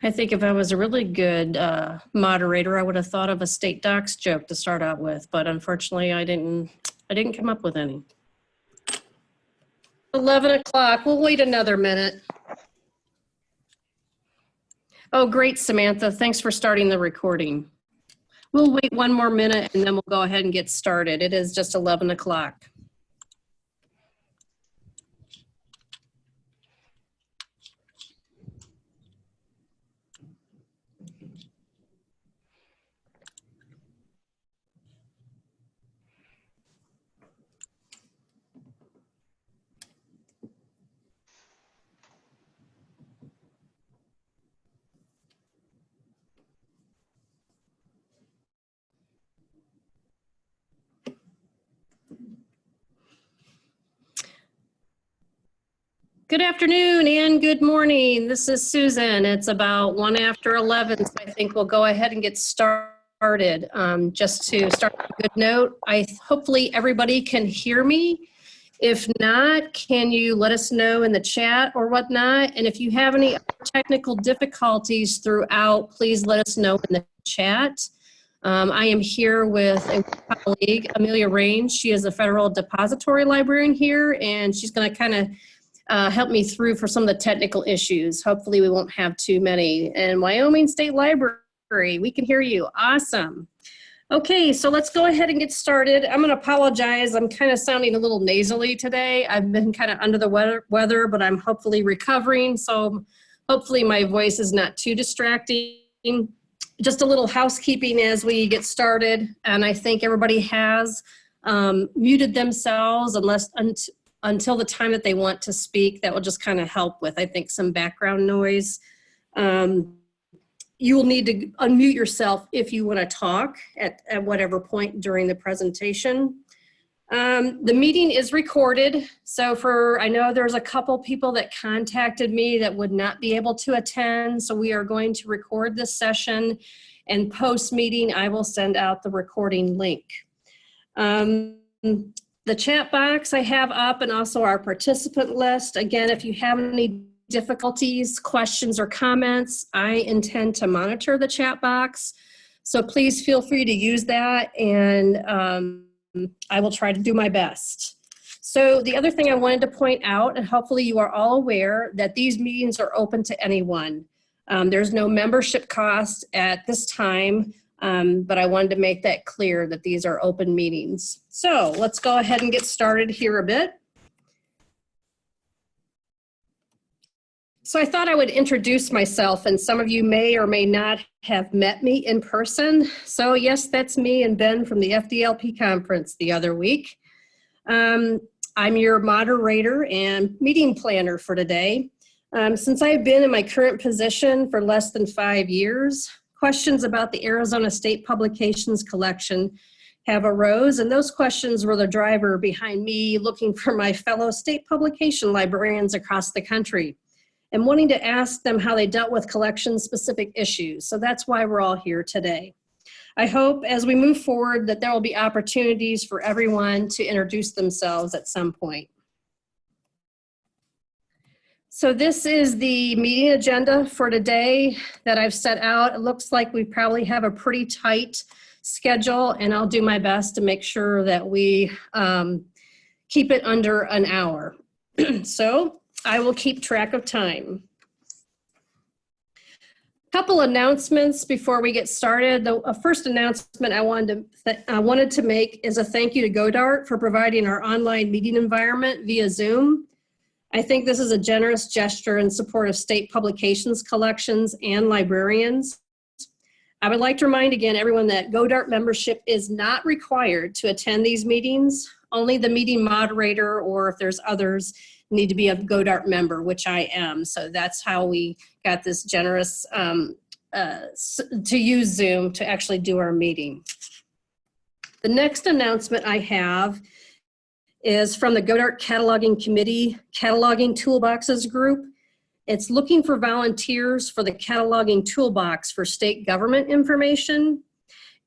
I think if I was a really good moderator, I would have thought of a state docs joke to start out with, but unfortunately I didn't come up with any. 11 o'clock, we'll wait another minute. Oh, great, Samantha, thanks for starting the recording. We'll wait one more minute and then we'll go ahead and get started. It is just 11 o'clock. Good afternoon and good morning. This is Susan. It's about 1 after 11, so I think we'll go ahead and get started. Just to start on a good note, hopefully everybody can hear me. If not, can you let us know in the chat or whatnot? And if you have any technical difficulties throughout, please let us know in the chat. I am here with a colleague, Amelia Rain. She is a federal depository librarian here, and she's going to kind of help me through for some of the technical issues. Hopefully we won't have too many. And Wyoming State Library, we can hear you. Awesome. Okay, so let's go ahead and get started. I'm going to apologize. I'm kind of sounding a little nasally today. I've been kind of under the weather, but I'm hopefully recovering. So hopefully my voice is not too distracting. Just a little housekeeping as we get started. And I think everybody has muted themselves until the time that they want to speak. That will just kind of help with, I think, some background noise. You will need to unmute yourself if you want to talk at whatever point during the presentation. The meeting is recorded. So I know there's a couple people that contacted me that would not be able to attend. So we are going to record this session, and post-meeting, I will send out the recording link. The chat box I have up, and also our participant list. Again, if you have any difficulties, questions, or comments, I intend to monitor the chat box. So please feel free to use that, and I will try to do my best. So the other thing I wanted to point out, and hopefully you are all aware, that these meetings are open to anyone. There's no membership cost at this time. But I wanted to make that clear that these are open meetings. So let's go ahead and get started here a bit. So I thought I would introduce myself, and some of you may or may not have met me in person. So yes, that's me and Ben from the FDLP conference the other week. I'm your moderator and meeting planner for today. Since I've been in my current position for less than 5 years, questions about the Arizona State Publications Collection have arose, and those questions were the driver behind me looking for my fellow state publication librarians across the country and wanting to ask them how they dealt with collection-specific issues. So that's why we're all here today. I hope as we move forward that there will be opportunities for everyone to introduce themselves at some point. So this is the meeting agenda for today that I've set out. It looks like we probably have a pretty tight schedule, and I'll do my best to make sure that we keep it under an hour. So I will keep track of time. Couple announcements before we get started. The first announcement I wanted to make is a thank you to GoDart for providing our online meeting environment via Zoom. I think this is a generous gesture in support of state publications collections and librarians. I would like to remind again everyone that GoDart membership is not required to attend these meetings. Only the meeting moderator, or if there's others, need to be a GoDart member, which I am. So that's how we got this generous to use Zoom to actually do our meeting. The next announcement I have is from the GoDart Cataloging Committee Cataloging Toolboxes group. It's looking for volunteers for the Cataloging Toolbox for state government information.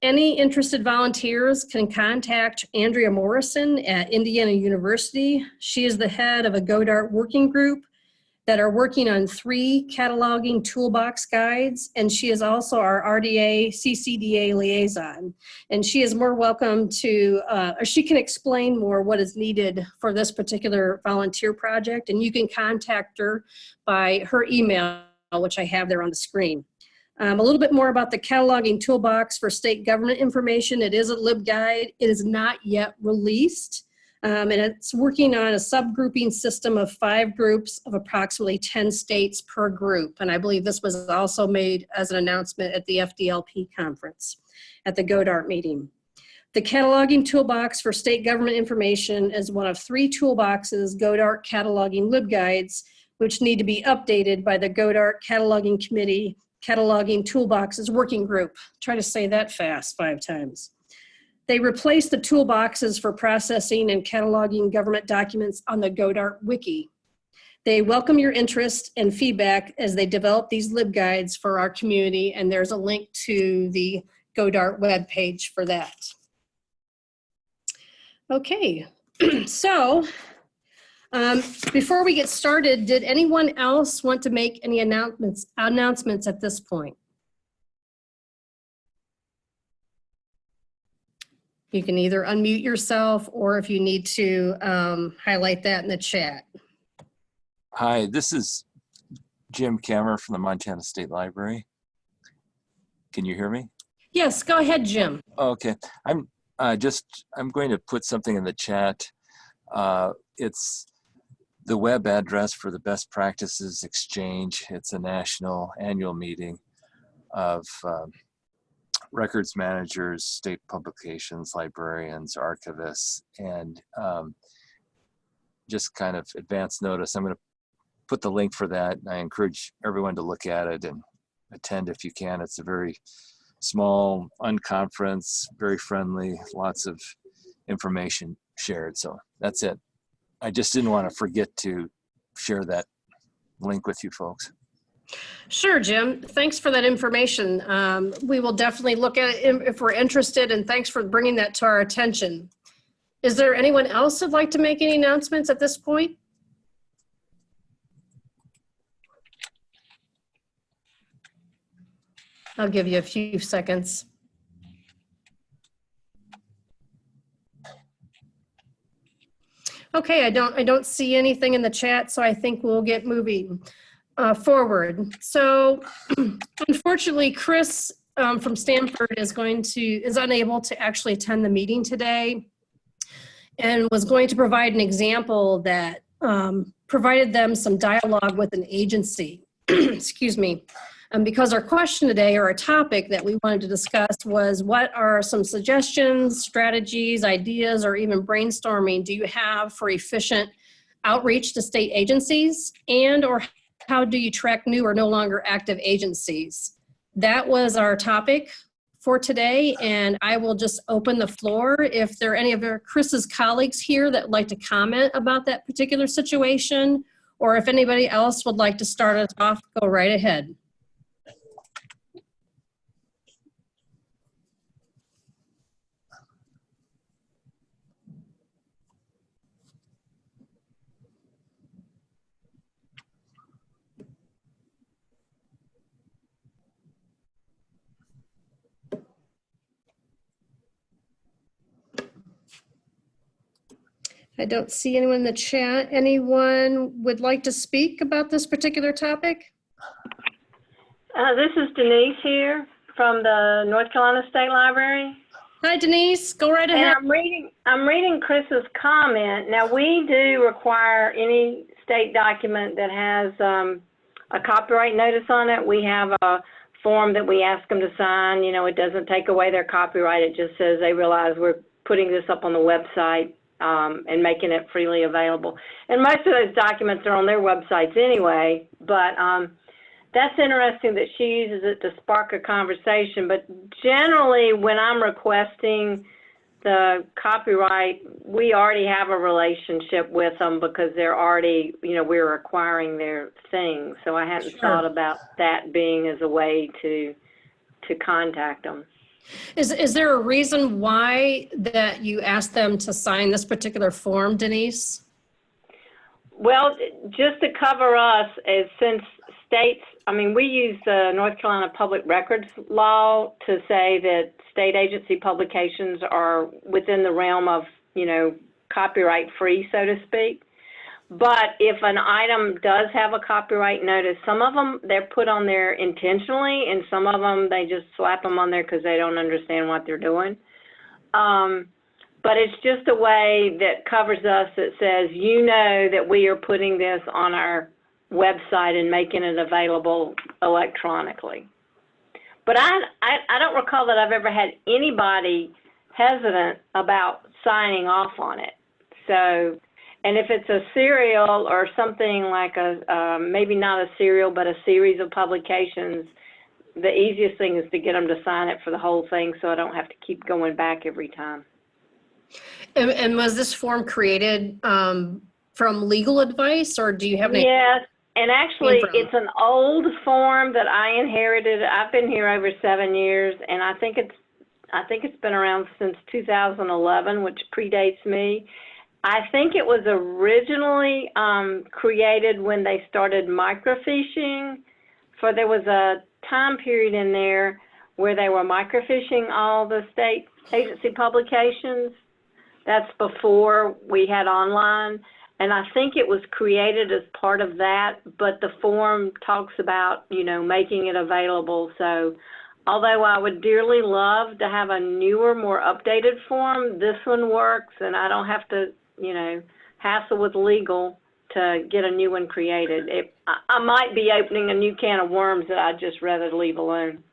Any interested volunteers can contact Andrea Morrison at Indiana University. She is the head of a GoDart working group that are working on 3 cataloging toolbox guides, and she is also our RDA CCDA liaison. And she is more welcome to, or she can explain more what is needed for this particular volunteer project, and you can contact her by her email, which I have there on the screen. A little bit more about the cataloging toolbox for state government information. It is a LibGuide. It is not yet released. And it's working on a subgrouping system of 5 groups of approximately 10 states per group. And I believe this was also made as an announcement at the FDLP conference at the GoDart meeting. The cataloging toolbox for state government information is one of 3 toolboxes, GoDart cataloging LibGuides, which need to be updated by the GoDart cataloging committee, cataloging toolboxes working group. Try to say that fast 5 times. They replaced the toolboxes for processing and cataloging government documents on the GoDart wiki. They welcome your interest and feedback as they develop these LibGuides for our community, and there's a link to the GoDart webpage for that. Okay, so before we get started, did anyone else want to make any announcements at this point? You can either unmute yourself, or if you need to highlight that in the chat. Hi, this is Jim Kammer from the Montana State Library. Can you hear me? Yes, go ahead, Jim. Okay, I'm going to put something in the chat. It's the web address for the Best Practices Exchange. It's a national annual meeting of records managers, state publications, librarians, archivists, and just kind of advance notice. I'm going to put the link for that. I encourage everyone to look at it and attend if you can. It's a very small unconference, very friendly, lots of information shared. So that's it. I just didn't want to forget to share that link with you folks. Sure, Jim. Thanks for that information. We will definitely look at it if we're interested, and thanks for bringing that to our attention. Is there anyone else who'd like to make any announcements at this point? I'll give you a few seconds. Okay, I don't see anything in the chat, so I think we'll get moving forward. So unfortunately, Chris from Stanford is unable to actually attend the meeting today, and was going to provide an example that provided them some dialogue with an agency. Excuse me. Because our question today, or our topic that we wanted to discuss, was what are some suggestions, strategies, ideas, or even brainstorming do you have for efficient outreach to state agencies, and or how do you track new or no longer active agencies? That was our topic for today, and I will just open the floor. If there are any of Chris's colleagues here that would like to comment about that particular situation, or if anybody else would like to start us off, go right ahead. I don't see anyone in the chat. Anyone would like to speak about this particular topic? This is Denise here from the North Carolina State Library. Hi, Denise. Go right ahead. And I'm reading Chris's comment. Now, we do require any state document that has a copyright notice on it. We have a form that we ask them to sign. You know, it doesn't take away their copyright. It just says they realize we're putting this up on the website and making it freely available. And most of those documents are on their websites anyway, but that's interesting that she uses it to spark a conversation. But generally, when I'm requesting the copyright, we already have a relationship with them because they're already, you know, we're acquiring their things. So I hadn't thought about that being as a way to contact them. Is there a reason why that you asked them to sign this particular form, Denise? Well, just to cover us, since states, I mean, we use the North Carolina Public Records Law to say that state agency publications are within the realm of, copyright free, so to speak. But if an item does have a copyright notice, some of them they're put on there intentionally, and some of them they just slap them on there because they don't understand what they're doing. But it's just a way that covers us that says, that we are putting this on our website and making it available electronically. But I don't recall that I've ever had anybody hesitant about signing off on it. So, and if it's a serial or something like maybe not a serial, but a series of publications, the easiest thing is to get them to sign it for the whole thing so I don't have to keep going back every time. And was this form created from legal advice, or do you have any? Yes, and actually it's an old form that I inherited. I've been here over 7 years, and I think it's been around since 2011, which predates me. I think it was originally created when they started microfiching. There was a time period in there where they were microfiching all the state agency publications. That's before we had online. And I think it was created as part of that, but the form talks about, making it available. So although I would dearly love to have a newer, more updated form, this one works, and I don't have to, hassle with legal to get a new one created. I might be opening a new can of worms that I'd just rather leave alone.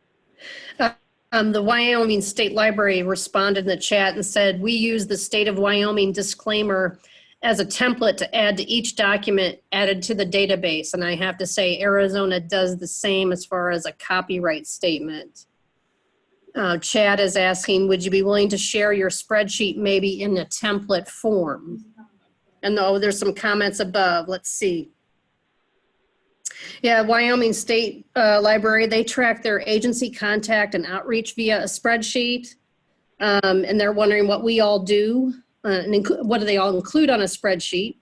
The Wyoming State Library responded in the chat and said, we use the state of Wyoming disclaimer as a template to add to each document added to the database. And I have to say, Arizona does the same as far as a copyright statement. Chad is asking, would you be willing to share your spreadsheet maybe in a template form? And there's some comments above. Let's see. Yeah, Wyoming State Library, they track their agency contact and outreach via a spreadsheet. And they're wondering what we all do, and what do they all include on a spreadsheet?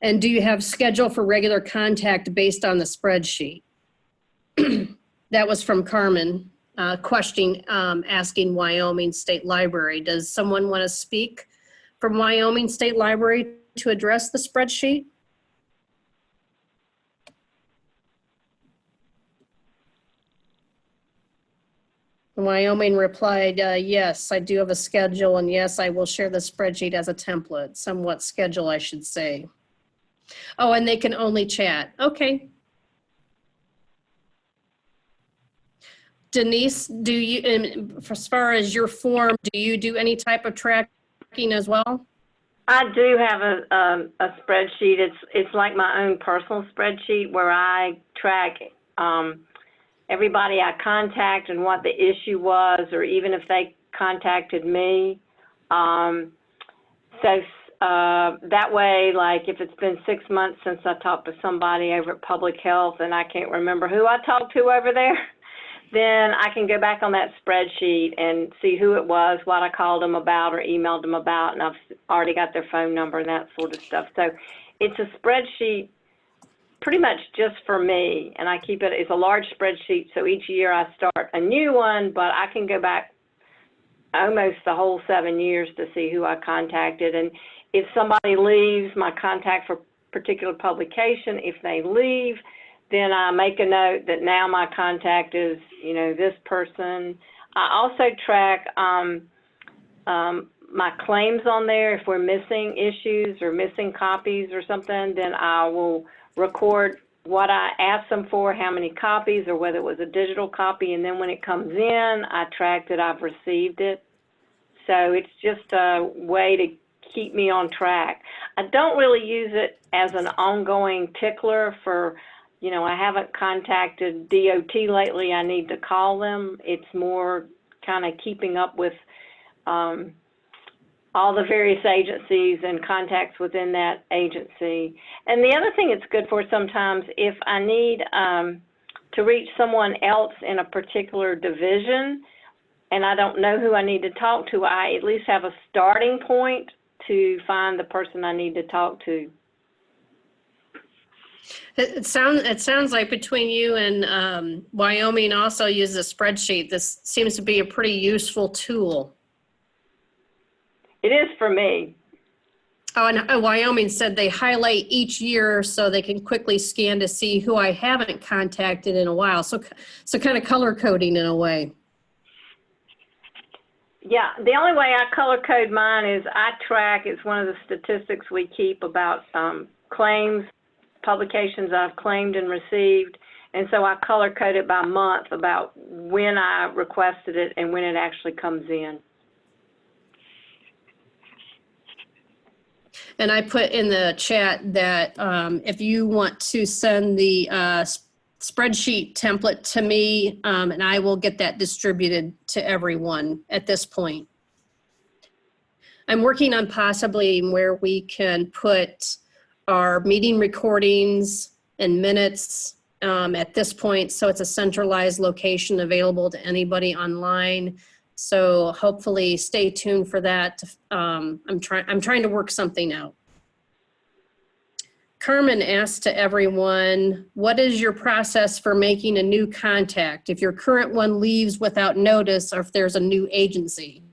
And do you have schedule for regular contact based on the spreadsheet? That was from Carmen, asking Wyoming State Library. Does someone want to speak from Wyoming State Library to address the spreadsheet? Wyoming replied, yes, I do have a schedule, and yes, I will share the spreadsheet as a template, somewhat schedule, I should say. Oh, and they can only chat. Okay. Denise, do you, as far as your form, do you do any type of tracking as well? I do have a spreadsheet. It's like my own personal spreadsheet where I track everybody I contact and what the issue was, or even if they contacted me. That way, like if it's been 6 months since I talked to somebody over at Public Health and I can't remember who I talked to over there, then I can go back on that spreadsheet and see who it was, what I called them about or emailed them about, and I've already got their phone number and that sort of stuff. So it's a spreadsheet pretty much just for me, and I keep it, it's a large spreadsheet, so each year I start a new one, but I can go back almost the whole 7 years to see who I contacted. And if somebody leaves, my contact for particular publication, if they leave, then I make a note that now my contact is, this person. I also track my claims on there. If we're missing issues or missing copies or something, then I will record what I asked them for, how many copies, or whether it was a digital copy, and then when it comes in, I track that I've received it. So it's just a way to keep me on track. I don't really use it as an ongoing tickler for, I haven't contacted DOT lately, I need to call them. It's more kind of keeping up with all the various agencies and contacts within that agency. And the other thing it's good for sometimes, if I need to reach someone else in a particular division and I don't know who I need to talk to, I at least have a starting point to find the person I need to talk to. It sounds like between you and Wyoming also uses a spreadsheet. This seems to be a pretty useful tool. It is for me. Oh, and Wyoming said they highlight each year so they can quickly scan to see who I haven't contacted in a while. So kind of color coding in a way. Yeah, the only way I color code mine is I track, it's one of the statistics we keep about claims, publications I've claimed and received, and so I color code it by month about when I requested it and when it actually comes in. And I put in the chat that if you want to send the spreadsheet template to me, and I will get that distributed to everyone at this point. I'm working on possibly where we can put our meeting recordings and minutes at this point, so it's a centralized location available to anybody online. So hopefully stay tuned for that. I'm trying to work something out. Carmen asked to everyone, what is your process for making a new contact if your current one leaves without notice or if there's a new agency?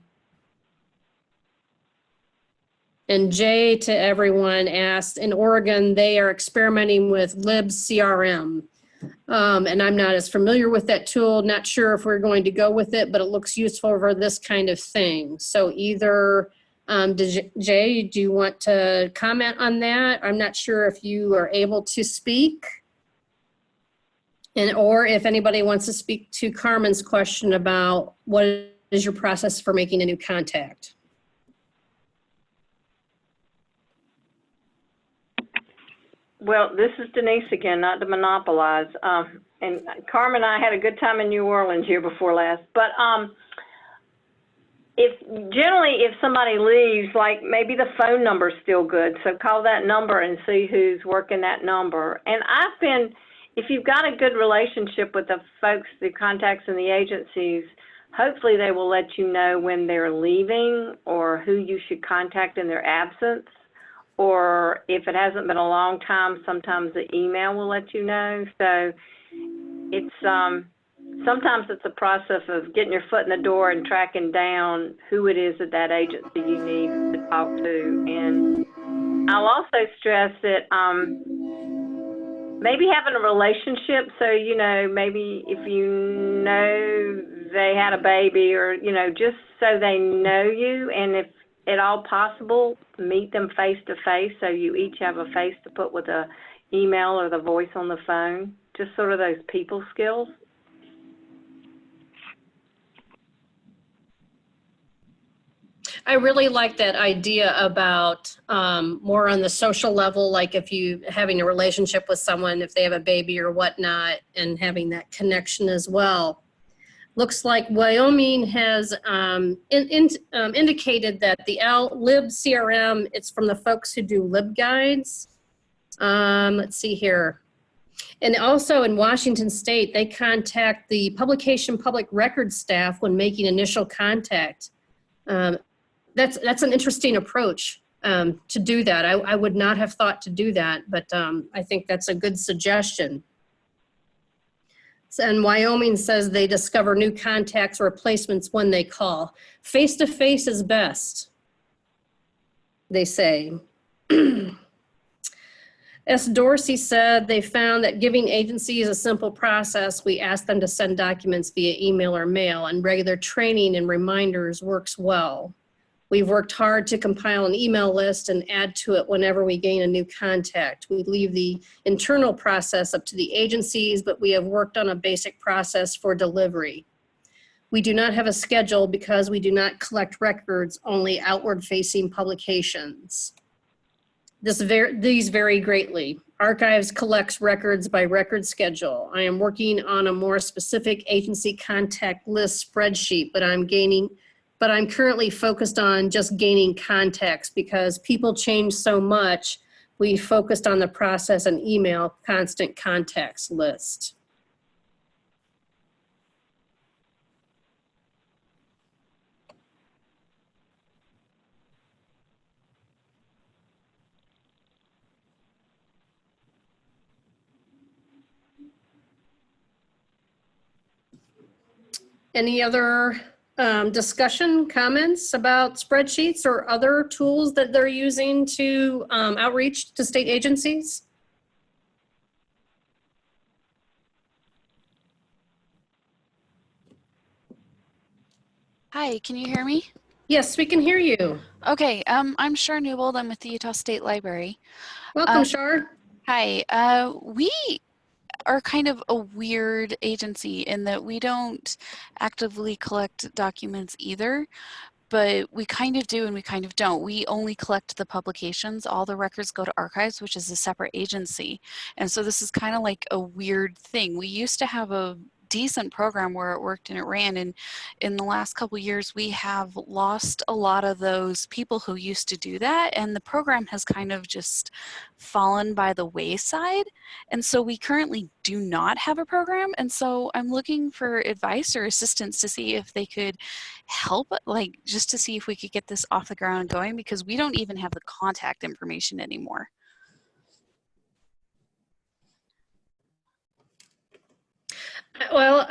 And Jay to everyone asked, in Oregon, they are experimenting with libCRM. And I'm not as familiar with that tool, not sure if we're going to go with it, but it looks useful for this kind of thing. So either, Jay, do you want to comment on that? I'm not sure if you are able to speak. Or if anybody wants to speak to Carmen's question about what is your process for making a new contact? Well, this is Denise again, not to monopolize. And Carmen and I had a good time in New Orleans year before last. But if somebody leaves, like maybe the phone number is still good, so call that number and see who's working that number. And if you've got a good relationship with the folks, the contacts in the agencies, hopefully they will let you know when they're leaving or who you should contact in their absence. Or if it hasn't been a long time, sometimes the email will let you know. So it's sometimes it's a process of getting your foot in the door and tracking down who it is at that agency you need to talk to. And I'll also stress that maybe having a relationship, so, maybe if you know they had a baby or, just so they know you, and if at all possible, meet them face to face so you each have a face to put with the email or the voice on the phone, just sort of those people skills. I really like that idea about more on the social level, like if you having a relationship with someone, if they have a baby or whatnot, and having that connection as well. Looks like Wyoming has indicated that the libCRM, it's from the folks who do LibGuides. Let's see here. And also in Washington State, they contact the publication public records staff when making initial contact. That's an interesting approach to do that. I would not have thought to do that, but I think that's a good suggestion. And Wyoming says they discover new contacts or replacements when they call. Face-to-face is best, they say. S. Dorsey said they found that giving agencies a simple process, we ask them to send documents via email or mail, and regular training and reminders works well. We've worked hard to compile an email list and add to it whenever we gain a new contact. We leave the internal process up to the agencies, but we have worked on a basic process for delivery. We do not have a schedule because we do not collect records, only outward-facing publications. These vary greatly. Archives collects records by record schedule. I am working on a more specific agency contact list spreadsheet, but I'm currently focused on just gaining contacts because people change so much. We focused on the process and email constant contacts list. Any other discussion, comments about spreadsheets or other tools that they're using to outreach to state agencies? Hi, can you hear me? Yes, we can hear you. Okay, I'm Shar Newbold. I'm with the Utah State Library. Welcome, Shar. Hi, we are kind of a weird agency in that we don't actively collect documents either, but we kind of do and we kind of don't. We only collect the publications. All the records go to archives, which is a separate agency. And so this is kind of like a weird thing. We used to have a decent program where it worked and it ran, and in the last couple years we have lost a lot of those people who used to do that, and the program has kind of just fallen by the wayside. And so we currently do not have a program, and so I'm looking for advice or assistance to see if they could help, like just to see if we could get this off the ground and going, because we don't even have the contact information anymore. Well,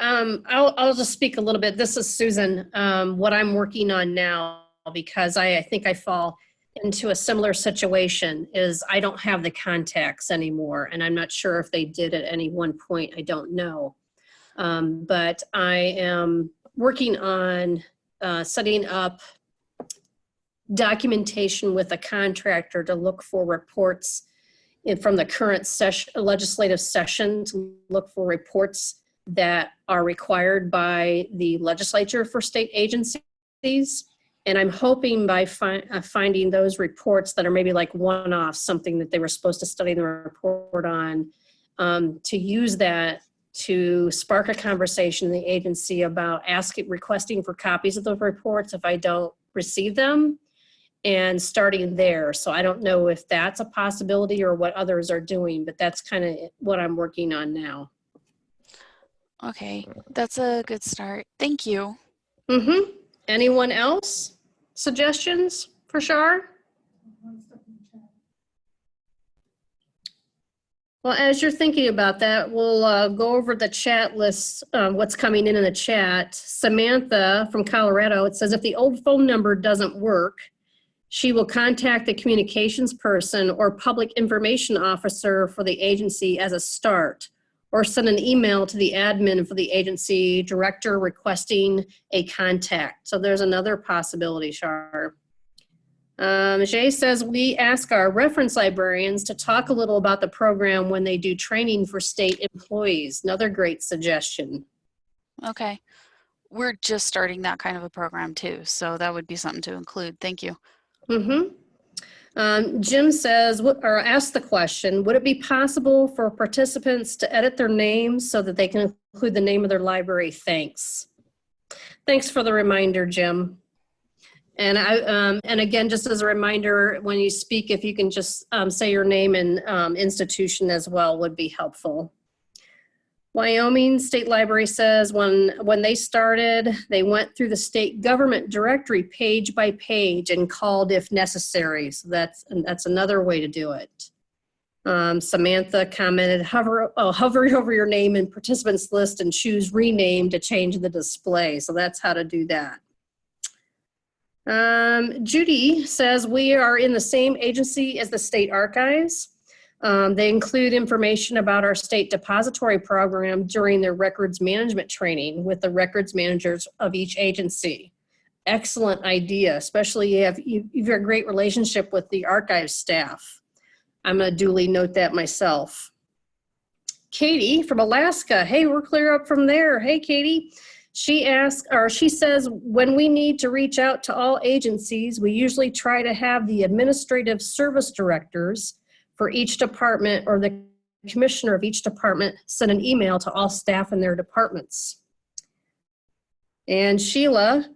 I'll just speak a little bit. This is Susan. What I'm working on now, because I think I fall into a similar situation, is I don't have the contacts anymore, and I'm not sure if they did at any one point. I don't know. But I am working on setting up documentation with a contractor to look for reports from the current legislative session, to look for reports that are required by the legislature for state agencies. And I'm hoping by finding those reports that are maybe like one-off, something that they were supposed to study the report on, to use that to spark a conversation in the agency about requesting for copies of those reports if I don't receive them, and starting there. So I don't know if that's a possibility or what others are doing, but that's kind of what I'm working on now. Okay, that's a good start. Thank you. Mm-hmm. Anyone else? Suggestions for Shar? Well, as you're thinking about that, we'll go over the chat list, what's coming in the chat. Samantha from Colorado, it says if the old phone number doesn't work, she will contact the communications person or public information officer for the agency as a start, or send an email to the admin for the agency director requesting a contact. So there's another possibility, Shar. Jay says we ask our reference librarians to talk a little about the program when they do training for state employees. Another great suggestion. Okay, we're just starting that kind of a program too, so that would be something to include. Thank you. Jim says, or asked the question, would it be possible for participants to edit their names so that they can include the name of their library? Thanks. Thanks for the reminder, Jim. And and again, just as a reminder, when you speak, if you can just say your name and institution as well would be helpful. Wyoming State Library says when they started, they went through the state government directory page by page and called if necessary. So that's another way to do it. Samantha commented, hover over your name and participants list and choose rename to change the display. So that's how to do that. Judy says we are in the same agency as the state archives. They include information about our state depository program during their records management training with the records managers of each agency. Excellent idea, especially you've got a great relationship with the archives staff. I'm going to duly note that myself. Katie from Alaska. Hey, we're clear up from there. Hey, Katie. She says, when we need to reach out to all agencies, we usually try to have the administrative service directors for each department or the commissioner of each department send an email to all staff in their departments. And Sheila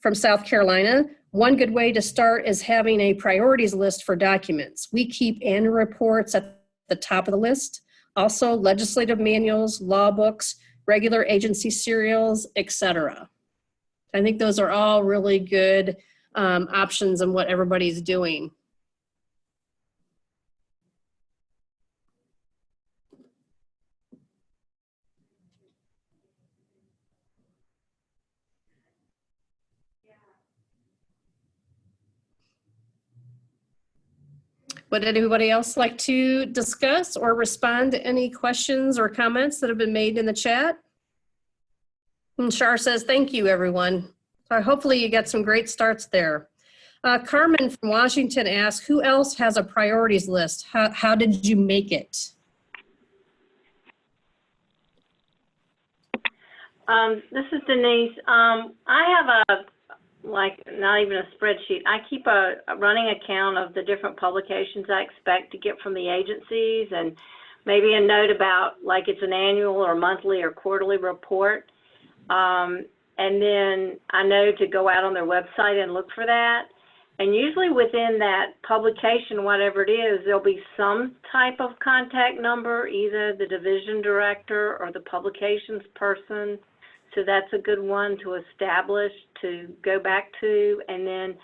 from South Carolina, one good way to start is having a priorities list for documents. We keep annual reports at the top of the list, also legislative manuals, law books, regular agency serials, etc. I think those are all really good options in what everybody's doing. Would anybody else like to discuss or respond to any questions or comments that have been made in the chat? And Shar says, thank you, everyone. Hopefully you got some great starts there. Carmen from Washington asks, who else has a priorities list? How did you make it? This is Denise. I have not even a spreadsheet. I keep a running account of the different publications I expect to get from the agencies, and maybe a note about like it's an annual or monthly or quarterly report. And then I know to go out on their website and look for that. And usually within that publication, whatever it is, there'll be some type of contact number, either the division director or the publications person. So that's a good one to establish, to go back to. And then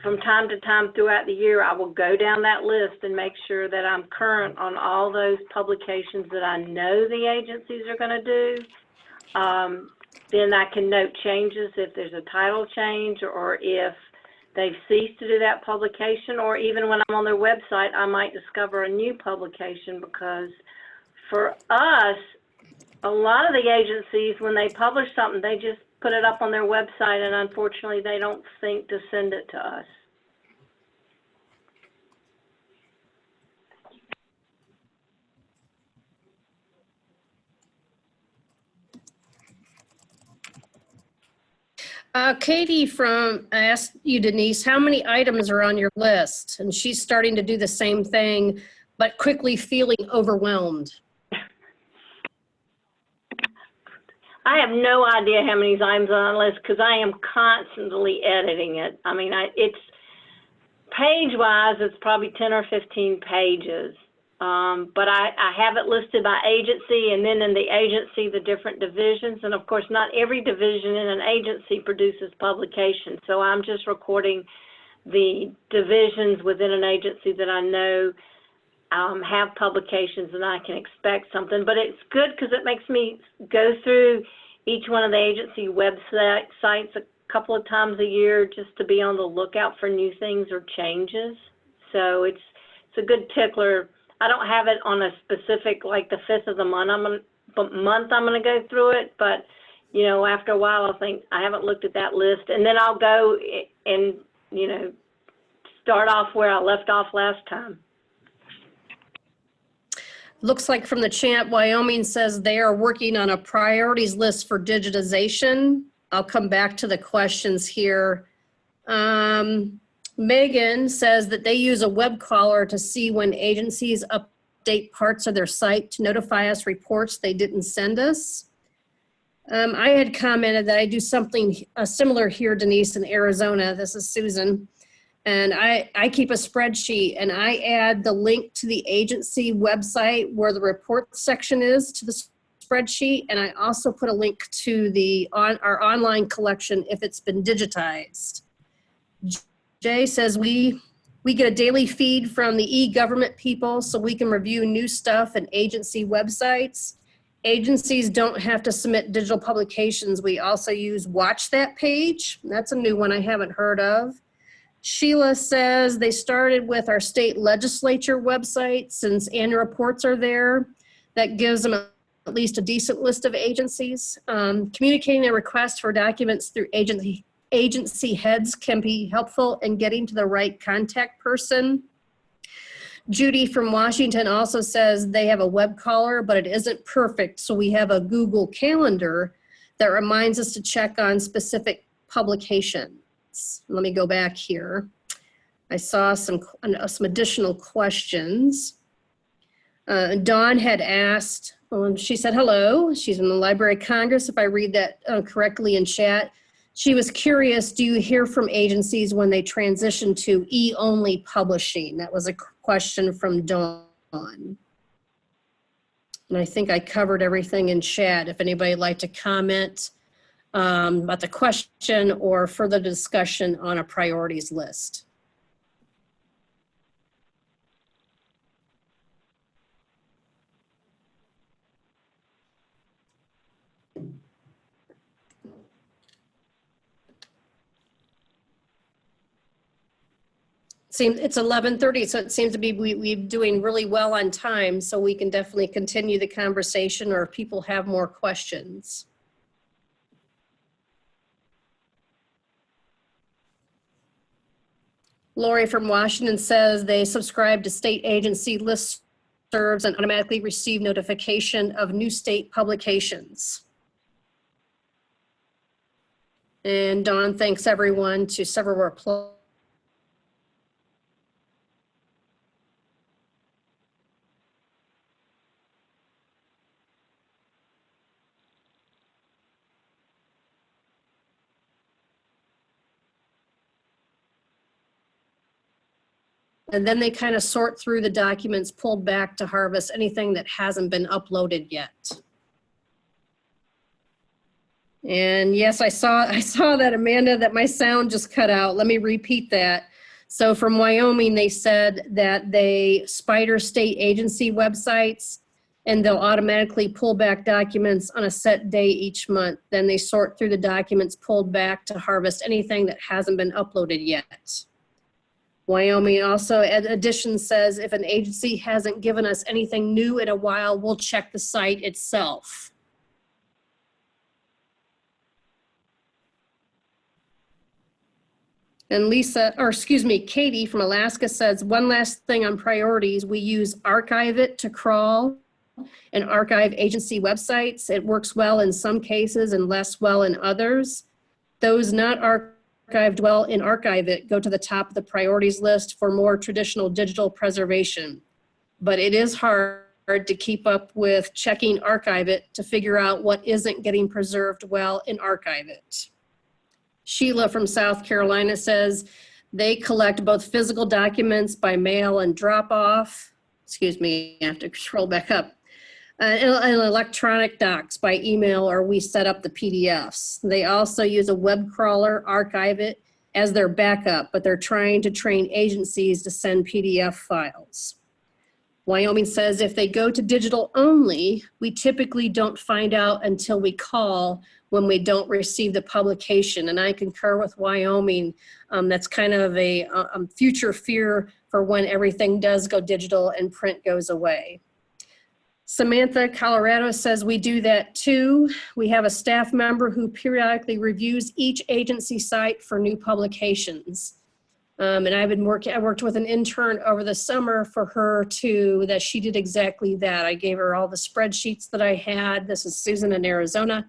from time to time throughout the year, I will go down that list and make sure that I'm current on all those publications that I know the agencies are going to do. Then I can note changes if there's a title change, or if they've ceased to do that publication, or even when I'm on their website, I might discover a new publication, because for us, a lot of the agencies, when they publish something, they just put it up on their website, and unfortunately, they don't think to send it to us. Katie asked you, Denise, how many items are on your list? And she's starting to do the same thing, but quickly feeling overwhelmed. I have no idea how many items are on the list, because I am constantly editing it. I mean, it's page-wise, it's probably 10 or 15 pages. But I have it listed by agency, and then in the agency, the different divisions. And of course, not every division in an agency produces publications. So I'm just recording the divisions within an agency that I know have publications, and I can expect something. But it's good because it makes me go through each one of the agency websites a couple of times a year, just to be on the lookout for new things or changes. So it's a good tickler. I don't have it on a specific, like the 5th of the month I'm going to go through it, but you know, after a while I'll think I haven't looked at that list, and then I'll go and, you know, start off where I left off last time. Looks like from the chat, Wyoming says they are working on a priorities list for digitization. I'll come back to the questions here. Megan says that they use a web crawler to see when agencies update parts of their site to notify us reports they didn't send us. I had commented that I do something similar here, Denise, in Arizona. This is Susan. And I keep a spreadsheet, and I add the link to the agency website where the report section is to the spreadsheet. And I also put a link to our online collection if it's been digitized. Jay says we get a daily feed from the e-government people so we can review new stuff and agency websites. Agencies don't have to submit digital publications. We also use Watch That page. That's a new one I haven't heard of. Sheila says they started with our state legislature website since annual reports are there. That gives them at least a decent list of agencies. Communicating a request for documents through agency heads can be helpful in getting to the right contact person. Judy from Washington also says they have a web caller, but it isn't perfect. So we have a Google Calendar that reminds us to check on specific publications. Let me go back here. I saw some additional questions. Dawn had asked, she said hello. She's in the Library of Congress, if I read that correctly in chat. She was curious, do you hear from agencies when they transition to e-only publishing? That was a question from Dawn. And I think I covered everything in chat. If anybody would like to comment about the question or further discussion on a priorities list. It's 11:30, so it seems to be we're doing really well on time, so we can definitely continue the conversation, or if people have more questions. Lori from Washington says they subscribe to state agency listservs and automatically receive notification of new state publications. And Dawn thanks everyone to several replies. And then they kind of sort through the documents pulled back to harvest anything that hasn't been uploaded yet. And yes, I saw that, Amanda, that my sound just cut out. Let me repeat that. So from Wyoming, they said that they spider state agency websites and they'll automatically pull back documents on a set day each month. Then they sort through the documents pulled back to harvest anything that hasn't been uploaded yet. Wyoming also, in addition, says if an agency hasn't given us anything new in a while, we'll check the site itself. And Katie from Alaska says, one last thing on priorities, we use Archive It to crawl and archive agency websites. It works well in some cases and less well in others. Those not archived well in Archive It go to the top of the priorities list for more traditional digital preservation. But it is hard to keep up with checking Archive It to figure out what isn't getting preserved well in Archive It. Sheila from South Carolina says they collect both physical documents by mail and drop off. Excuse me, I have to scroll back up. And electronic docs by email, or we set up the PDFs. They also use a web crawler, Archive It, as their backup, but they're trying to train agencies to send PDF files. Wyoming says if they go to digital only, we typically don't find out until we call when we don't receive the publication. And I concur with Wyoming. That's kind of a future fear for when everything does go digital and print goes away. Samantha, Colorado says we do that too. We have a staff member who periodically reviews each agency site for new publications. And I worked with an intern over the summer for her too, that she did exactly that. I gave her all the spreadsheets that I had. This is Susan in Arizona.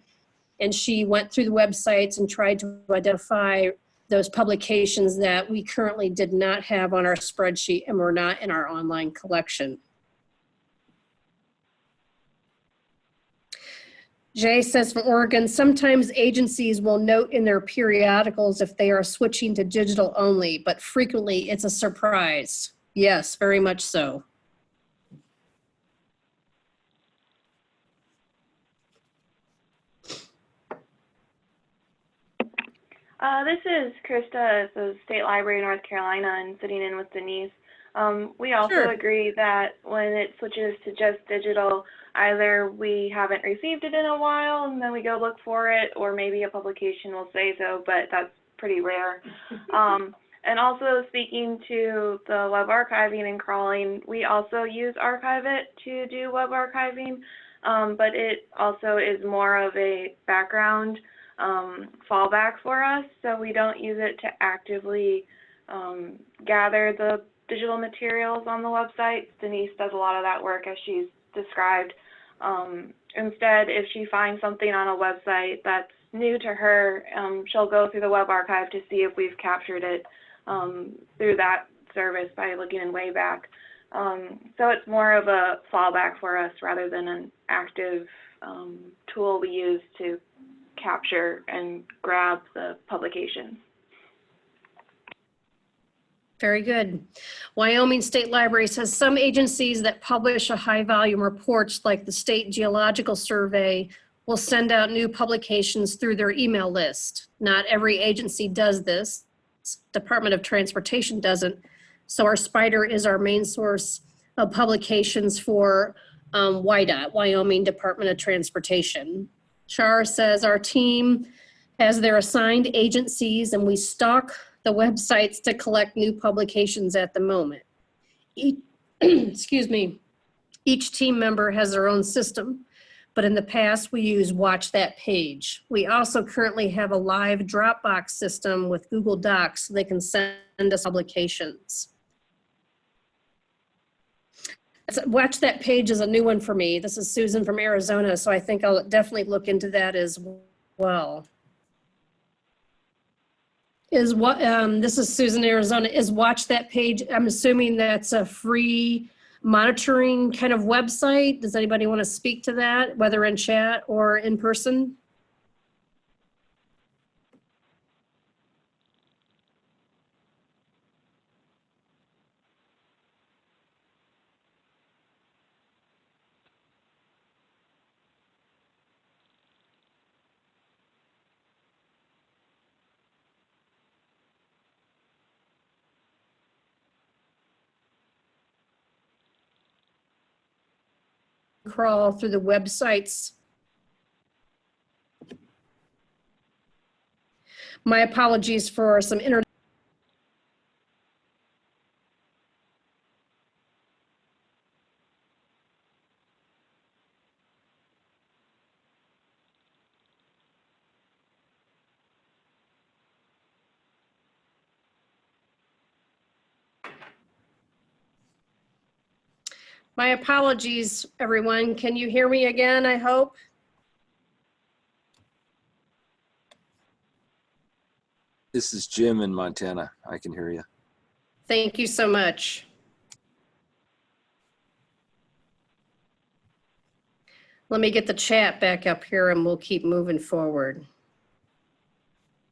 And she went through the websites and tried to identify those publications that we currently did not have on our spreadsheet and were not in our online collection. Jay says from Oregon, sometimes agencies will note in their periodicals if they are switching to digital only, but frequently it's a surprise. Yes, very much so. This is Krista at the State Library of North Carolina and sitting in with Denise. We also agree that when it switches to just digital, either we haven't received it in a while and then we go look for it, or maybe a publication will say so, but that's pretty rare. And also speaking to the web archiving and crawling, we also use Archive It to do web archiving, but it also is more of a background fallback for us, so we don't use it to actively gather the digital materials on the website. Denise does a lot of that work as she's described. Instead, if she finds something on a website that's new to her, she'll go through the web archive to see if we've captured it through that service by looking in Wayback. So it's more of a fallback for us rather than an active tool we use to capture and grab the publications. Very good. Wyoming State Library says some agencies that publish a high volume reports like the State Geological Survey will send out new publications through their email list. Not every agency does this. Department of Transportation doesn't. So our Spider is our main source of publications for WIDOT, Wyoming Department of Transportation. Char says our team has their assigned agencies and we stalk the websites to collect new publications at the moment. Excuse me. Each team member has their own system, but in the past we use Watch That Page. We also currently have a live Dropbox system with Google Docs so they can send us publications. Watch That Page is a new one for me. This is Susan from Arizona, so I think I'll definitely look into that as well. This is Susan, Arizona. Is Watch That Page, I'm assuming that's a free monitoring kind of website. Does anybody want to speak to that, whether in chat or in person? Crawl through the websites. My apologies for some internet. My apologies, everyone. Can you hear me again, I hope? This is Jim in Montana. I can hear you. Thank you so much. Let me get the chat back up here and we'll keep moving forward.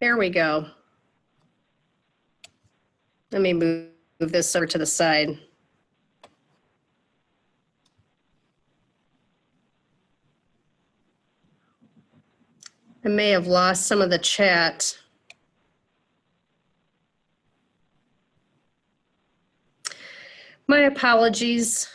There we go. Let me move this over to the side. I may have lost some of the chat. My apologies.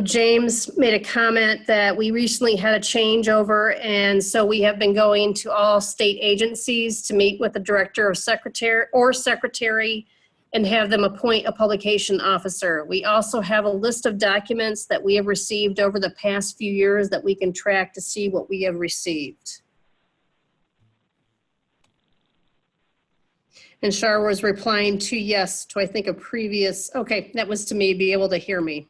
James made a comment that we recently had a changeover, and so we have been going to all state agencies to meet with the director of secretary and have them appoint a publication officer. We also have a list of documents that we have received over the past few years that we can track to see what we have received. And Shar was replying to yes to, I think, a previous, okay, that was to me, be able to hear me.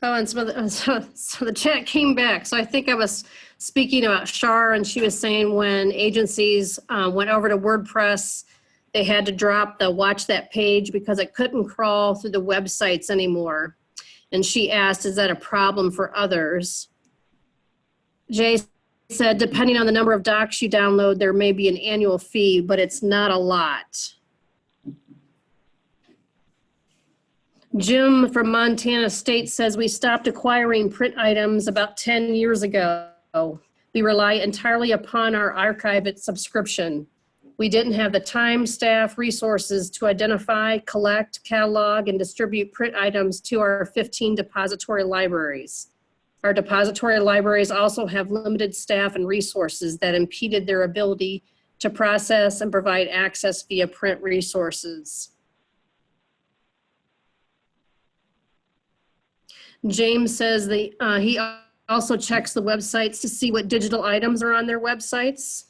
Oh, and so the chat came back. So I think I was speaking about Shar, and she was saying when agencies went over to WordPress, they had to drop the Watch That Page because it couldn't crawl through the websites anymore. And she asked, is that a problem for others? Jay said, depending on the number of docs you download, there may be an annual fee, but it's not a lot. Jim from Montana State says, we stopped acquiring print items about 10 years ago. We rely entirely upon our archive at subscription. We didn't have the time, staff, resources to identify, collect, catalog, and distribute print items to our 15 depository libraries. Our depository libraries also have limited staff and resources that impeded their ability to process and provide access via print resources. James says he also checks the websites to see what digital items are on their websites.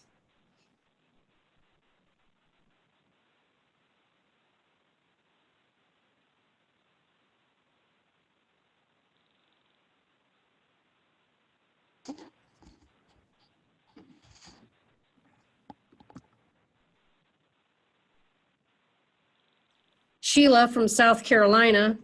Sheila from South Carolina.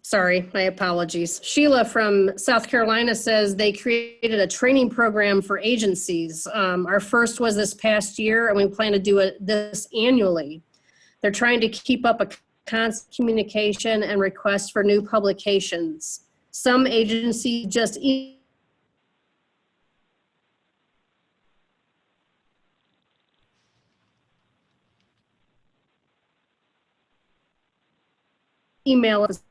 Sorry, my apologies. Sheila from South Carolina says they created a training program for agencies. Our first was this past year, and we plan to do this annually. They're trying to keep up a constant communication and request for new publications. Some agencies just email us.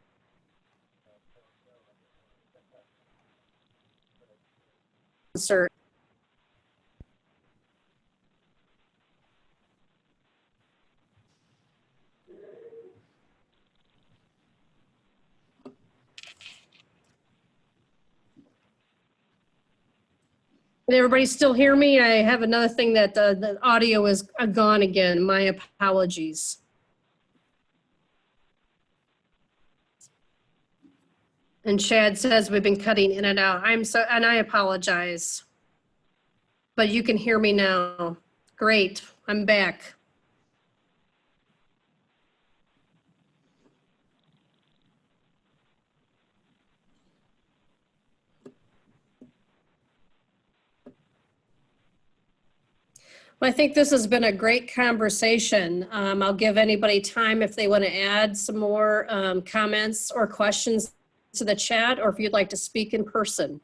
Sir. Can everybody still hear me? I have another thing that the audio is gone again. My apologies. And Chad says we've been cutting in and out. And I apologize. But you can hear me now. Great, I'm back. Well, I think this has been a great conversation. I'll give anybody time if they want to add some more comments or questions to the chat, or if you'd like to speak in person.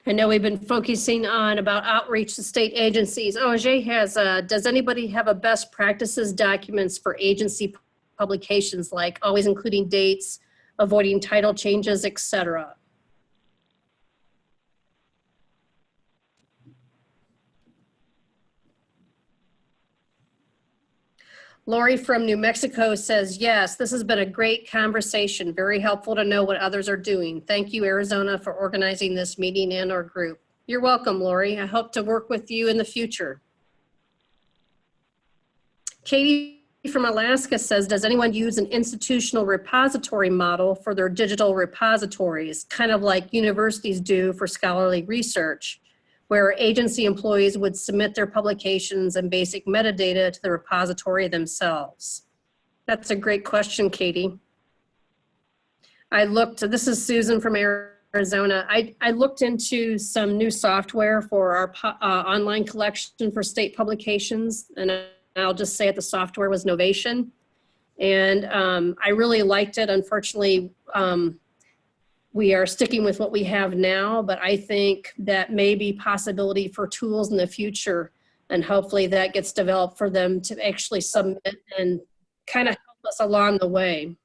I know we've been focusing on about outreach to state agencies. Oh, Jay has, does anybody have a best practices documents for agency publications, like always including dates, avoiding title changes, etc.? Lori from New Mexico says, yes, this has been a great conversation. Very helpful to know what others are doing. Thank you, Arizona, for organizing this meeting and our group. You're welcome, Lori. I hope to work with you in the future. Katie from Alaska says, does anyone use an institutional repository model for their digital repositories, kind of like universities do for scholarly research, where agency employees would submit their publications and basic metadata to the repository themselves? That's a great question, Katie. This is Susan from Arizona. I looked into some new software for our online collection for state publications, and I'll just say it, the software was Novation. And I really liked it. Unfortunately, we are sticking with what we have now, but I think that may be possibility for tools in the future, and hopefully that gets developed for them to actually submit and kind of help us along the way.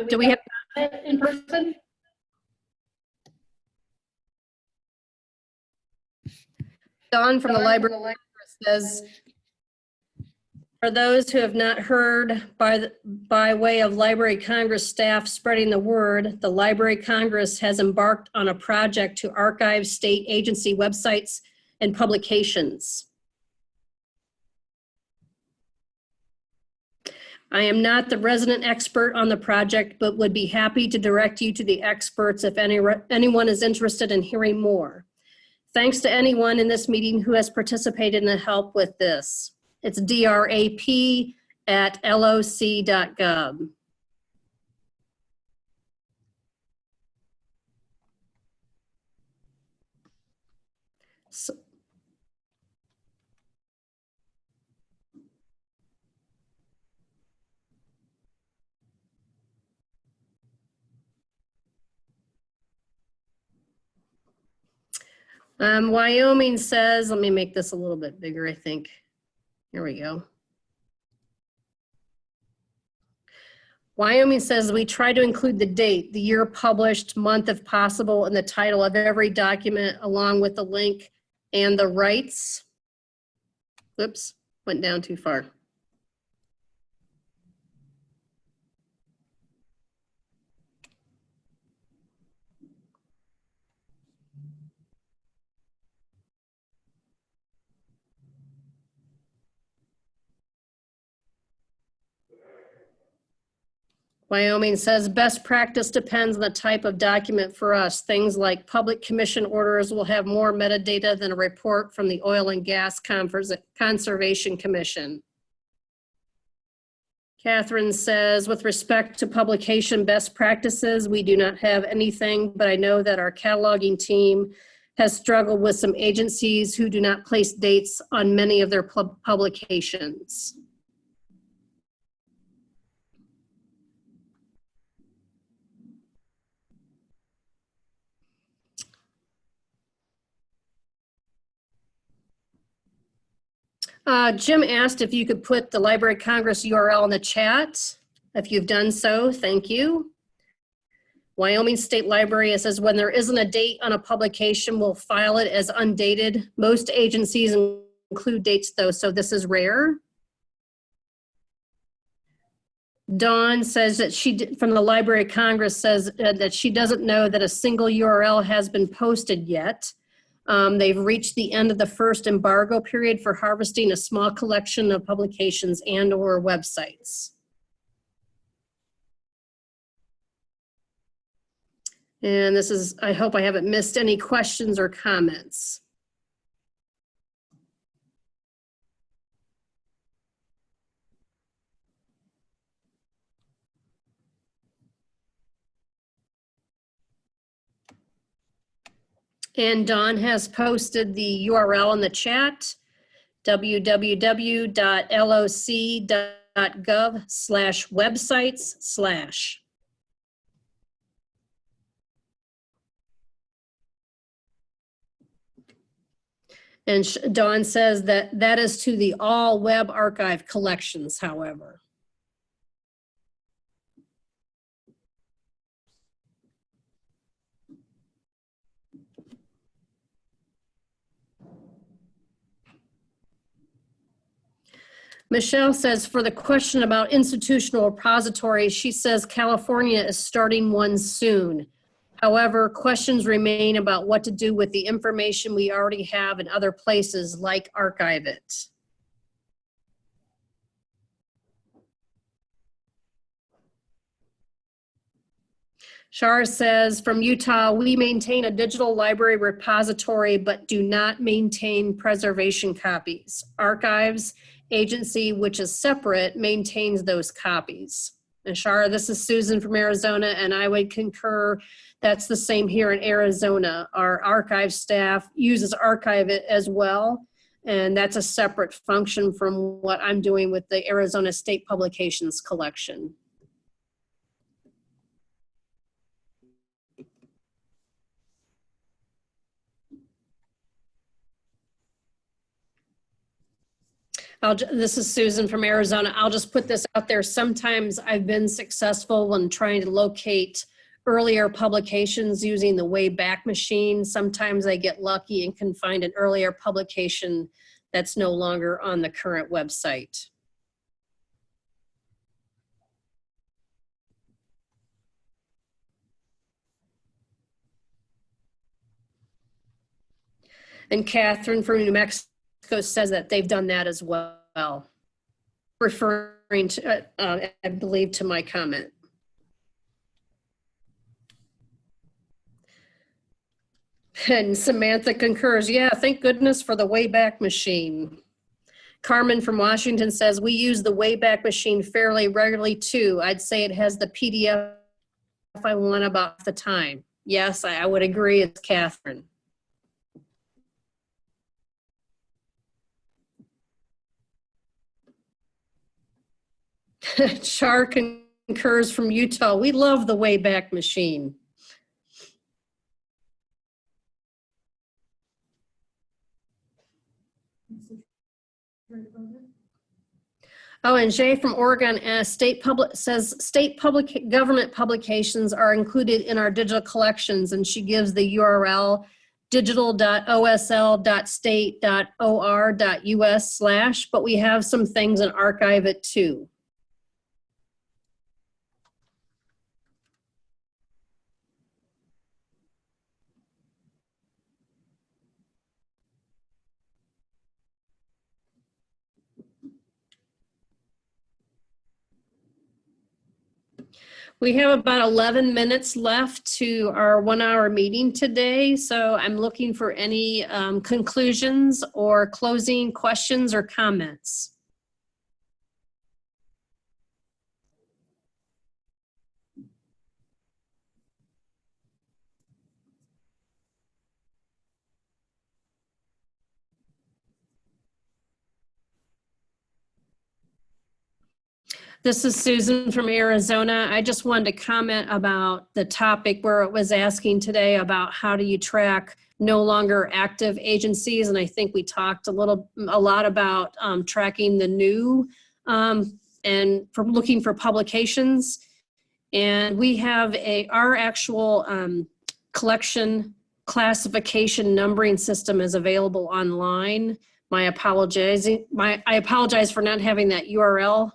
Do we have that in person? Dawn from the library says, for those who have not heard, by way of Library Congress staff spreading the word, the Library Congress has embarked on a project to archive state agency websites and publications. I am not the resident expert on the project, but would be happy to direct you to the experts if anyone is interested in hearing more. Thanks to anyone in this meeting who has participated in the help with this. It's drap@loc.gov. So, Wyoming says, let me make this a little bit bigger, I think. Here we go. Wyoming says we try to include the date, the year published, month if possible, and the title of every document along with the link and the rights. Whoops, went down too far. Wyoming says best practice depends on the type of document for us. Things like public commission orders will have more metadata than a report from the Oil and Gas Conservation Commission. Catherine says, with respect to publication best practices, we do not have anything, but I know that our cataloging team has struggled with some agencies who do not place dates on many of their publications. Jim asked if you could put the Library of Congress URL in the chat. If you've done so, thank you. Wyoming State Library, it says when there isn't a date on a publication, we'll file it as undated. Most agencies include dates though, so this is rare. Dawn says that from the Library of Congress says that she doesn't know that a single URL has been posted yet. They've reached the end of the first embargo period for harvesting a small collection of publications and/or websites. And this is, I hope I haven't missed any questions or comments. And Dawn has posted the URL in the chat, www.loc.gov/websites/. And Dawn says that that is to the all web archive collections, however. Michelle says for the question about institutional repositories, she says California is starting one soon. However, questions remain about what to do with the information we already have in other places like Archive It. Shar says, from Utah, we maintain a digital library repository, but do not maintain preservation copies. Archives agency, which is separate, maintains those copies. And Shar, this is Susan from Arizona, and I would concur that's the same here in Arizona. Our archive staff uses Archive It as well, and that's a separate function from what I'm doing with the Arizona State Publications Collection. This is Susan from Arizona. I'll just put this out there. Sometimes I've been successful when trying to locate earlier publications using the Wayback Machine. Sometimes I get lucky and can find an earlier publication that's no longer on the current website. And Catherine from New Mexico says that they've done that as well, referring to, I believe, to my comment. And Samantha concurs, yeah, thank goodness for the Wayback Machine. Carmen from Washington says, we use the Wayback Machine fairly regularly too. I'd say it has the PDF I want about the time. Yes, I would agree, it's Catherine. Char concurs from Utah. We love the Wayback Machine. Oh, and Jay from Oregon says state government publications are included in our digital collections, and she gives the URL digital.osl.state.or.us/, but we have some things in Archive It too. We have about 11 minutes left to our 1-hour meeting today, so I'm looking for any conclusions or closing questions or comments. This is Susan from Arizona. I just wanted to comment about the topic where it was asking today about how do you track no longer active agencies. And I think we talked a lot about tracking the new and for looking for publications. And we have our actual collection classification numbering system is available online. I apologize for not having that URL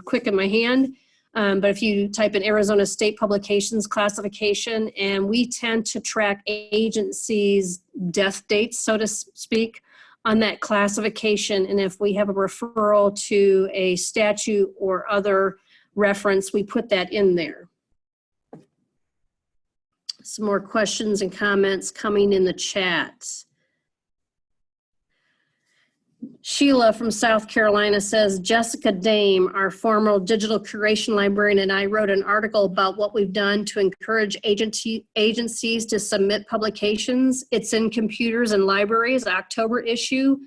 quick in my hand. But if you type in Arizona State Publications classification, and we tend to track agencies' death dates, so to speak, on that classification. And if we have a referral to a statute or other reference, we put that in there. Some more questions and comments coming in the chat. Sheila from South Carolina says, Jessica Dame, our former digital curation librarian, and I wrote an article about what we've done to encourage agencies to submit publications. It's in Computers and Libraries, October issue,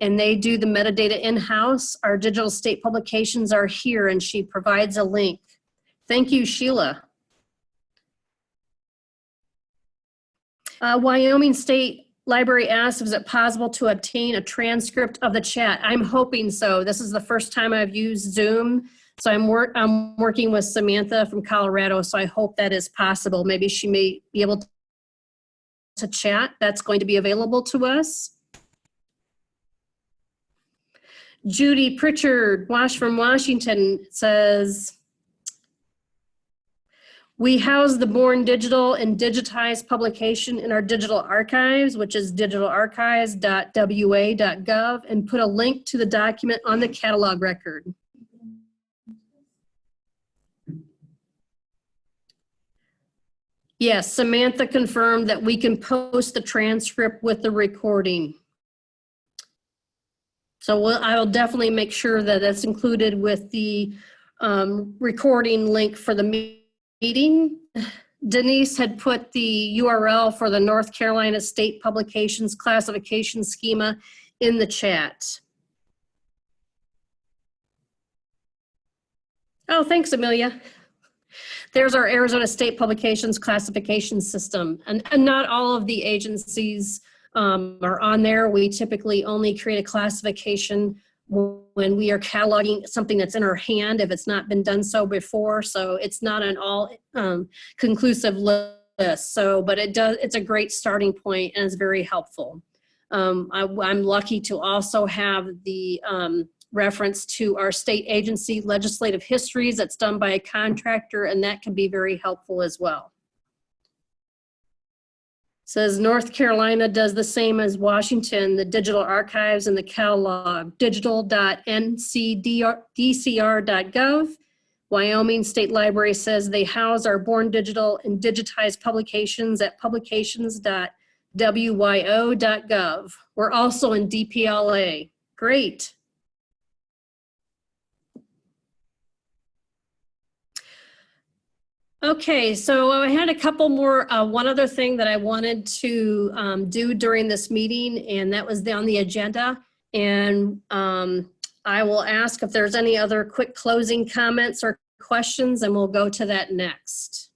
and they do the metadata in-house. Our digital state publications are here, and she provides a link. Thank you, Sheila. Wyoming State Library asks, is it possible to obtain a transcript of the chat? I'm hoping so. This is the first time I've used Zoom. So I'm working with Samantha from Colorado, so I hope that is possible. Maybe she may be able to chat. That's going to be available to us. Judy Pritchard, from Washington, says, we house the Born Digital and digitized publication in our digital archives, which is digitalarchives.wa.gov, and put a link to the document on the catalog record. Yes, Samantha confirmed that we can post the transcript with the recording. So I'll definitely make sure that that's included with the recording link for the meeting. Denise had put the URL for the North Carolina State Publications Classification Schema in the chat. Oh, thanks, Amelia. There's our Arizona State Publications Classification System. And not all of the agencies are on there. We typically only create a classification when we are cataloging something that's in our hand, if it's not been done so before. So it's not an all conclusive list. So, but it's a great starting point and it's very helpful. I'm lucky to also have the reference to our state agency legislative histories that's done by a contractor, and that can be very helpful as well. Says North Carolina does the same as Washington, the digital archives and the catalog, digital.ncdcr.gov. Wyoming State Library says they house our Born Digital and digitized publications at publications.wyo.gov. We're also in DPLA. Great. Okay, so I had a couple more, one other thing that I wanted to do during this meeting, and that was on the agenda. And I will ask if there's any other quick closing comments or questions, and we'll go to that next.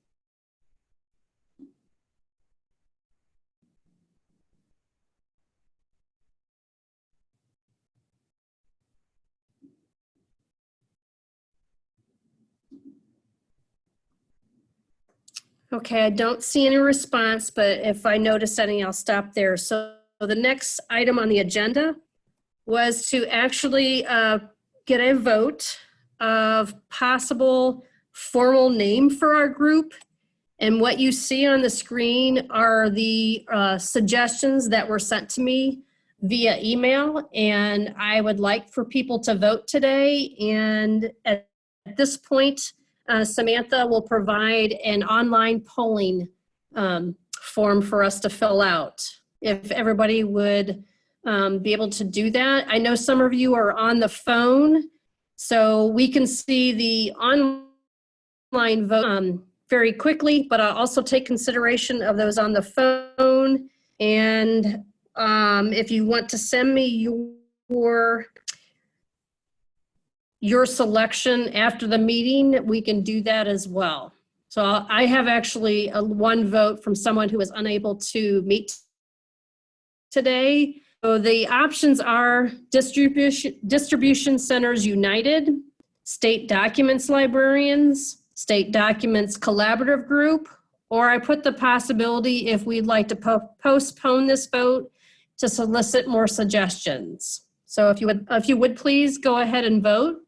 Okay, I don't see any response, but if I notice any, I'll stop there. So the next item on the agenda was to actually get a vote of possible formal name for our group. And what you see on the screen are the suggestions that were sent to me via email. And I would like for people to vote today. And at this point, Samantha will provide an online polling form for us to fill out. If everybody would be able to do that. I know some of you are on the phone, so we can see the online vote very quickly, but I'll also take consideration of those on the phone. And if you want to send me your selection after the meeting, we can do that as well. So I have actually one vote from someone who was unable to meet today. So the options are Distribution Centers United, State Documents Librarians, State Documents Collaborative Group, or I put the possibility if we'd like to postpone this vote to solicit more suggestions. So if you would please go ahead and vote.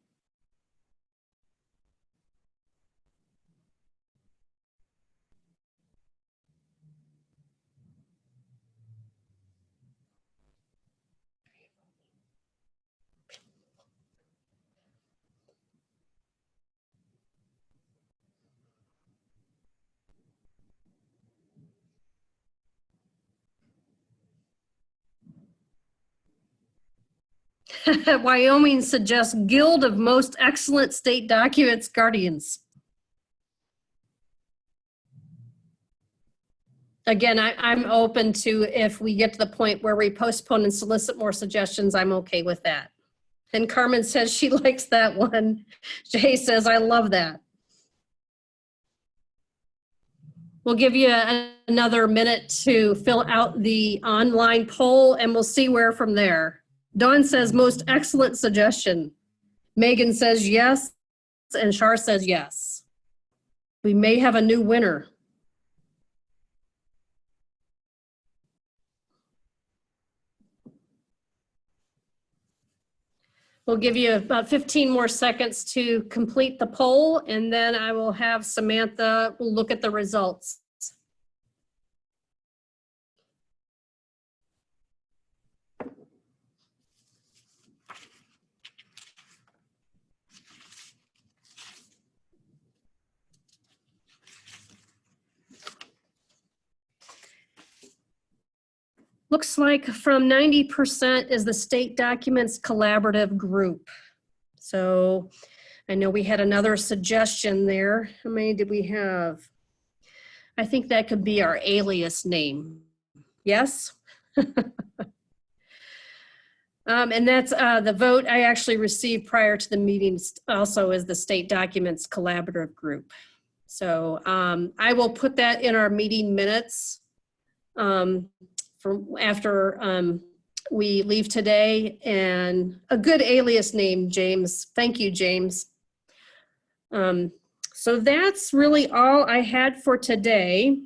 Wyoming suggests Guild of Most Excellent State Documents Guardians. Again, I'm open to, if we get to the point where we postpone and solicit more suggestions, I'm okay with that. And Carmen says she likes that one. Jay says, I love that. We'll give you another minute to fill out the online poll and we'll see where from there. Dawn says, most excellent suggestion. Megan says yes, and Shar says yes. We may have a new winner. We'll give you about 15 more seconds to complete the poll, and then I will have Samantha look at the results. Looks like from 90% is the State Documents Collaborative Group. So I know we had another suggestion there. How many did we have? I think that could be our alias name. Yes? And that's the vote I actually received prior to the meeting also is the State Documents Collaborative Group. So I will put that in our meeting minutes after we leave today, and a good alias name, James. Thank you, James. So that's really all I had for today.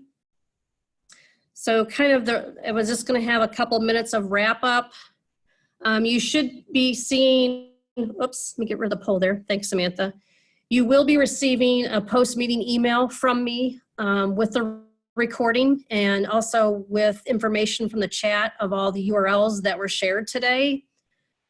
So kind of I was just going to have a couple minutes of wrap up. You should be seeing, oops, let me get rid of the poll there. Thanks, Samantha. You will be receiving a post-meeting email from me with the recording and also with information from the chat of all the URLs that were shared today.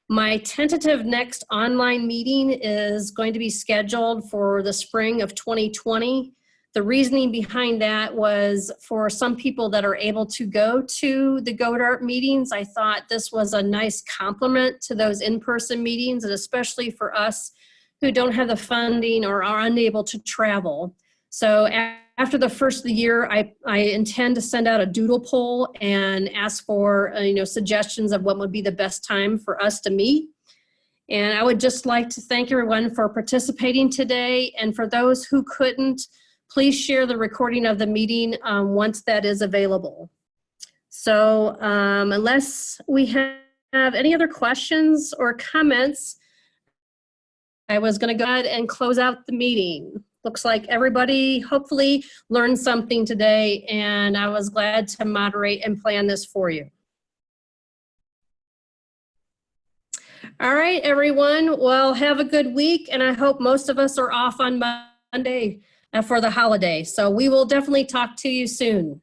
My tentative next online meeting is going to be scheduled for the spring of 2020. The reasoning behind that was for some people that are able to go to the GoDart meetings, I thought this was a nice complement to those in-person meetings, and especially for us who don't have the funding or are unable to travel. So after the first of the year, I intend to send out a doodle poll and ask for suggestions of what would be the best time for us to meet. And I would just like to thank everyone for participating today. And for those who couldn't, please share the recording of the meeting once that is available. So unless we have any other questions or comments, I was going to go ahead and close out the meeting. Looks like everybody hopefully learned something today, and I was glad to moderate and plan this for you. All right, everyone. Well, have a good week, and I hope most of us are off on Monday for the holiday. So we will definitely talk to you soon.